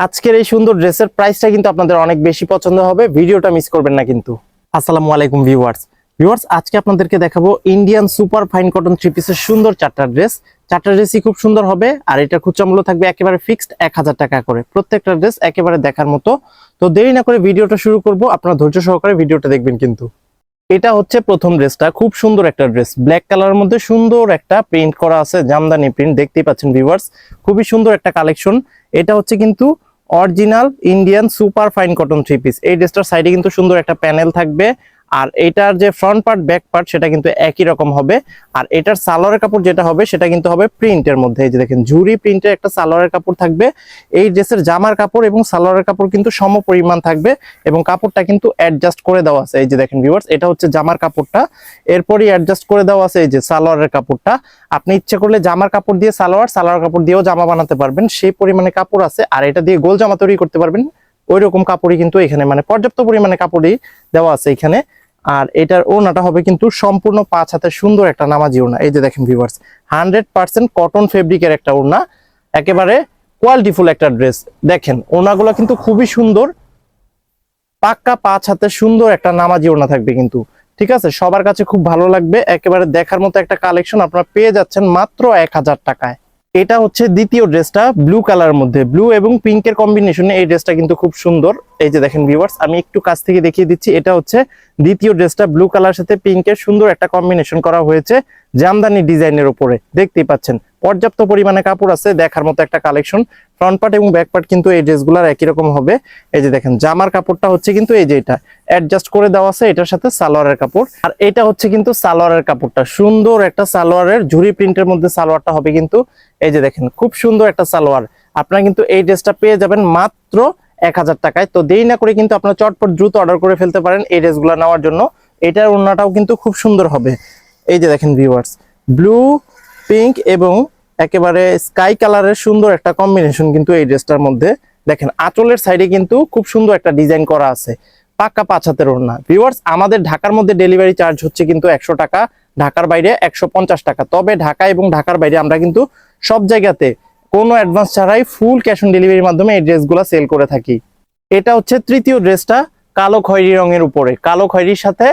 আজকের এই সুন্দর ড্রেসের প্রাইসটা কিন্তু আপনাদের অনেক বেশি পছন্দ হবে, ভিডিওটা মিস করবেন না কিন্তু। আসসালামু আলাইকুম ভিউয়ার্স, আজকে আপনাদেরকে দেখাবো Indian super fine cotton three পিসের সুন্দর চারটা ড্রেসই খুব সুন্দর হবে। আর এটা খুচরা মূল্য থাকবে একেবারে ফিক্সড 1000 টাকা করে, প্রত্যেকটা ড্রেস একেবারে দেখার মতো। তো দেরি না করে ভিডিওটা শুরু করব, আপনারা ধৈর্য সহকারে ভিডিওটা দেখবেন কিন্তু। এটা হচ্ছে প্রথম ড্রেসটা, খুব সুন্দর একটা ড্রেস, ব্ল্যাক কালারের মধ্যে সুন্দর একটা প্রিন্ট করা আছে, জামদানি প্রিন্ট, দেখতেই পাচ্ছেন ভিউয়ার্স, খুবই সুন্দর একটা কালেকশন। এটা হচ্ছে কিন্তু original Indian super fine cotton three piece. এই ড্রেসটার সাইডে কিন্তু সুন্দর একটা প্যানেল থাকবে, আর এটার যে ফ্রন্ট পার্ট ব্যাক পার্ট সেটা কিন্তু একই রকম হবে। আর এটার সালোয়ারের কাপড় যেটা হবে সেটা কিন্তু হবে প্রিন্টের মধ্যে, এই যে দেখেন ঝুরি প্রিন্টের একটা সালোয়ারের কাপড় থাকবে। এই ড্রেসের জামার কাপড় এবং সালোয়ারের কাপড় কিন্তু সম পরিমাণ থাকবে, এবং কাপড়টা কিন্তু অ্যাডজাস্ট করে দেওয়া আছে। এই যে দেখেন ভিউয়ার্স, এটা হচ্ছে জামার কাপড়টা, এরপরই অ্যাডজাস্ট করে দেওয়া আছে এই যে সালোয়ারের কাপড়টা। আপনি ইচ্ছে করলে জামার কাপড় দিয়ে সালোয়ার কাপড় দিয়েও জামা বানাতে পারবেন, সেই পরিমাণে কাপড় আছে। আর এটা দিয়ে গোল জামা তৈরি করতে পারবেন, ওই রকম কাপড়ই কিন্তু এখানে, মানে পর্যাপ্ত পরিমাণে কাপড়ই দেওয়া আছে এখানে। আর এটার ওড়নাটা হবে কিন্তু সম্পূর্ণ 5 হাতের সুন্দর একটা নামাজি ওড়না। এই যে দেখেন ভিউয়ার্স, 100% কটন ফেব্রিকের একটা ওড়না, একেবারে কোয়ালিটিফুল একটা ড্রেস। দেখেন ওড়নাগুলো কিন্তু খুবই সুন্দর, পাক্কা 5 হাতের সুন্দর একটা নামাজি ওড়না থাকবে কিন্তু, ঠিক আছে? সবার কাছে খুব ভালো লাগবে, একেবারে দেখার মতো একটা কালেকশন আপনারা পেয়ে যাচ্ছেন মাত্র 1000 টাকায়। এটা হচ্ছে দ্বিতীয় ড্রেসটা, ব্লু কালার মধ্যে ব্লু এবং পিঙ্কের কম্বিনেশনে এই ড্রেসটা কিন্তু খুব সুন্দর। এই যে দেখেন ভিউয়ার্স, আমি একটু কাছ থেকে দেখিয়ে দিচ্ছি। এটা হচ্ছে দ্বিতীয় ড্রেসটা, ব্লু কালার সাথে পিঙ্কের সুন্দর একটা কম্বিনেশন করা হয়েছে জামদানি ডিজাইনের উপরে, দেখতেই পাচ্ছেন। পর্যাপ্ত পরিমাণে কাপড় আছে, দেখার মতো একটা কালেকশন। ফ্রন্ট পার্ট এবং ব্যাক পার্ট কিন্তু এই ড্রেসগুলোর একই রকম হবে। এই যে দেখেন জামার কাপড়টা হচ্ছে কিন্তু এই যে এটা অ্যাডজাস্ট করে দেওয়া আছে, এটার সাথে সালোয়ারের কাপড়। আর এটা হচ্ছে কিন্তু সালোয়ারের কাপড়টা, সুন্দর একটা সালোয়ারের ঝুরি প্রিন্টের মধ্যে সালোয়ারটা হবে কিন্তু। এই যে দেখেন খুব সুন্দর একটা সালোয়ার, আপনারা কিন্তু এই ড্রেসটা পেয়ে যাবেন মাত্র 1000 টাকায়। তো দেরি না করে কিন্তু আপনারা চটপট দ্রুত অর্ডার করে ফেলতে পারেন এই ড্রেসগুলো নেওয়ার জন্য। এটার ওড়নাটাও কিন্তু খুব সুন্দর হবে। এই যে দেখেন ভিউয়ার্স, ব্লু পিঙ্ক এবং একেবারে স্কাই কালারের সুন্দর একটা কম্বিনেশন কিন্তু এই ড্রেসটার মধ্যে। দেখেন আঁচলের সাইডে কিন্তু খুব সুন্দর একটা ডিজাইন করা আছে, পাক্কা 5 হাতের ওড়না। ভিউয়ার্স, আমাদের ঢাকার মধ্যে ডেলিভারি চার্জ হচ্ছে কিন্তু 100 টাকা, ঢাকার বাইরে 150 টাকা। তবে ঢাকা এবং ঢাকার বাইরে আমরা কিন্তু সব জায়গাতে কোনো অ্যাডভান্স ছাড়াই ফুল ক্যাশ অন ডেলিভারির মাধ্যমে এই ড্রেসগুলো সেল করে থাকি। এটা হচ্ছে তৃতীয় ড্রেসটা, কালো খয়েরি রঙের উপরে, কালো খয়েরির সাথে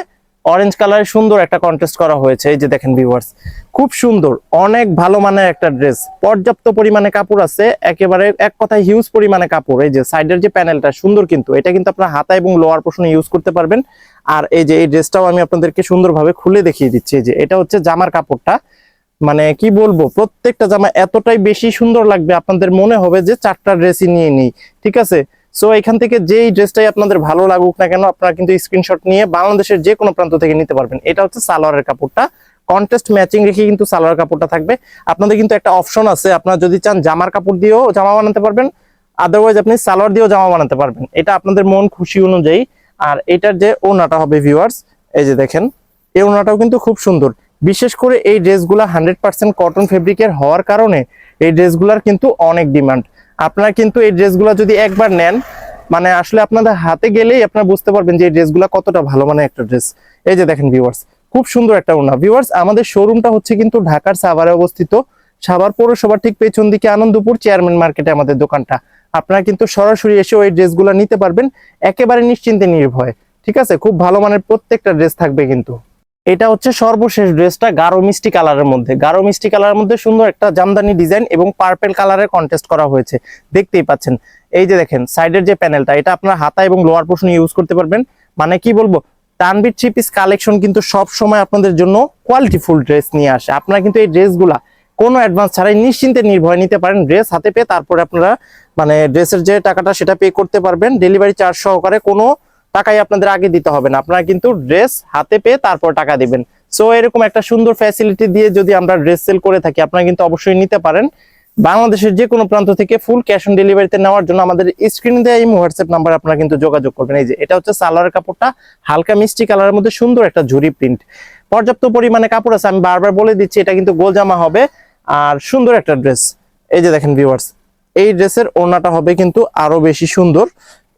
অরেঞ্জ কালারের সুন্দর একটা কন্ট্রাস্ট করা হয়েছে। এই যে দেখেন ভিউয়ার্স, খুব সুন্দর, অনেক ভালো মানের একটা ড্রেস, পর্যাপ্ত পরিমাণে কাপড় আছে, একেবারে এক কথায় হিউজ পরিমাণে কাপড়। এই যে সাইডের যে প্যানেলটা সুন্দর কিন্তু, এটা কিন্তু আপনার হাতা এবং লোয়ার পোর্শনে ইউজ করতে পারবেন। আর এই যে এই ড্রেসটাও আমি আপনাদেরকে সুন্দরভাবে খুলে দেখিয়ে দিচ্ছি। এই যে এটা হচ্ছে জামার কাপড়টা, মানে কি বলবো, প্রত্যেকটা জামা এতটাই বেশি সুন্দর লাগবে, আপনাদের মনে হবে যে 4টা ড্রেসই নিয়ে নিই, ঠিক আছে? সো এখান থেকে যেই ড্রেসটাই আপনাদের ভালো লাগুক না কেন, আপনারা কিন্তু স্ক্রিনশট নিয়ে বাংলাদেশের যে কোনো প্রান্ত থেকে নিতে পারবেন। এটা হচ্ছে সালোয়ারের কাপড়টা, কন্ট্রাস্ট ম্যাচিং রেখে কিন্তু সালোয়ার কাপড়টা থাকবে। আপনাদের কিন্তু একটা অপশন আছে, আপনারা যদি চান জামার কাপড় দিয়েও জামা বানাতে পারবেন, আদারওয়াইজ আপনি সালোয়ার দিয়েও জামা বানাতে পারবেন, এটা আপনাদের মন খুশি অনুযায়ী। আর এটার যে ওড়নাটা হবে ভিউয়ার্স, এই যে দেখেন এই ওড়নাটাও কিন্তু খুব সুন্দর। বিশেষ করে এই ড্রেসগুলা 100% কটন ফেব্রিকের হওয়ার কারণে এই ড্রেসগুলার কিন্তু অনেক ডিমান্ড। আপনারা কিন্তু এই ড্রেসগুলা যদি একবার নেন, মানে আসলে আপনাদের হাতে গেলেই আপনারা বুঝতে পারবেন যে এই ড্রেসগুলা কতটা ভালো মানের একটা ড্রেস। এই যে দেখেন ভিউয়ার্স, খুব সুন্দর একটা ওড়না। ভিউয়ার্স, আমাদের শোরুমটা হচ্ছে কিন্তু ঢাকার সাভারে অবস্থিত, সাভার পৌরসভার ঠিক পেছন দিকে আনন্দপুর চেয়ারম্যান মার্কেটে আমাদের দোকানটা। আপনারা কিন্তু সরাসরি এসে ওই ড্রেসগুলা নিতে পারবেন একেবারে নিশ্চিন্তে নির্ভয়ে, ঠিক আছে? খুব ভালো মানের প্রত্যেকটা ড্রেস থাকবে কিন্তু। এটা হচ্ছে সর্বশেষ ড্রেসটা, গাঢ় মিষ্টি কালারের মধ্যে, গাঢ় মিষ্টি কালারের মধ্যে সুন্দর একটা জামদানি ডিজাইন এবং পার্পল কালারের কন্টেস্ট করা হয়েছে, দেখতেই পাচ্ছেন। এই যে দেখেন সাইডের যে প্যানেলটা, এটা আপনার হাতা এবং লোয়ার পোর্শনে ইউজ করতে পারবেন। মানে কি বলবো, তানভীর থ্রি পিস কালেকশন কিন্তু সব সময় আপনাদের জন্য কোয়ালিটিফুল ড্রেস নিয়ে আসে। আপনারা কিন্তু এই ড্রেসগুলা কোনো অ্যাডভান্স ছাড়াই নিশ্চিন্তে নির্ভয় নিতে পারেন। ড্রেস হাতে পেয়ে তারপরে আপনারা মানে ড্রেসের যে টাকাটা সেটা পে করতে পারবেন, ডেলিভারি চার্জ সহকারে, কোনো টাকাই আপনাদের আগে দিতে হবে না, আপনারা কিন্তু ড্রেস হাতে পেয়ে তারপর টাকা দিবেন। সো এরকম একটা সুন্দর ফ্যাসিলিটি দিয়ে যদি আমরা ড্রেস সেল করে থাকি, আপনারা কিন্তু অবশ্যই নিতে পারেন। বাংলাদেশের যে কোনো প্রান্ত থেকে ফুল ক্যাশ অন ডেলিভারিতে নেওয়ার জন্য আমাদের স্ক্রিনে দেওয়া এই হোয়াটসঅ্যাপ নাম্বার আপনারা কিন্তু যোগাযোগ করবেন। এই যে এটা হচ্ছে সালোয়ারের কাপড়টা, হালকা মিষ্টি কালারের মধ্যে সুন্দর একটা ঝুরি প্রিন্ট, পর্যাপ্ত পরিমাণে কাপড় আছে, আমি বারবার বলে দিচ্ছি এটা কিন্তু গোল জামা হবে আর সুন্দর একটা ড্রেস। এই যে দেখেন ভিউয়ার্স, এই ড্রেসের ওড়নাটা হবে কিন্তু আরো বেশি সুন্দর,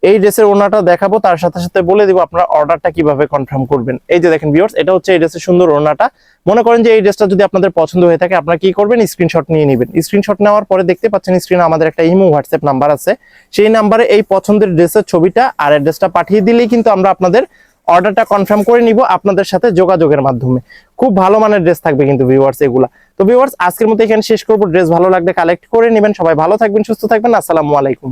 এই ড্রেসের ওড়নাটা দেখাবো, তার সাথে সাথে বলে দিব আপনারা অর্ডারটা কিভাবে কনফার্ম করবেন। এই যে দেখেন ভিউয়ার্স, এটা হচ্ছে এই ড্রেসের সুন্দর ওড়নাটা। মনে করেন যে এই ড্রেসটা যদি আপনাদের পছন্দ হয়ে থাকে, আপনারা কি করবেন, স্ক্রিনশট নিয়ে নেবেন। স্ক্রিনশট নেওয়ার পরে দেখতে পাচ্ছেন স্ক্রিনে আমাদের একটা ইমো হোয়াটসঅ্যাপ নাম্বার আছে, সেই নাম্বারে এই পছন্দের ড্রেসের ছবিটা আর অ্যাড্রেসটা পাঠিয়ে দিলেই কিন্তু আমরা আপনাদের অর্ডারটা কনফার্ম করে নিব আপনাদের সাথে যোগাযোগের মাধ্যমে। খুব ভালো মানের ড্রেস থাকবে কিন্তু ভিউয়ার্স এগুলা। তো ভিউয়ার্স আজকের মতো এখানে শেষ করবো। ড্রেস ভালো লাগলে কালেক্ট করে নেবেন। সবাই ভালো থাকবেন, সুস্থ থাকবেন। আসসালামু আলাইকুম।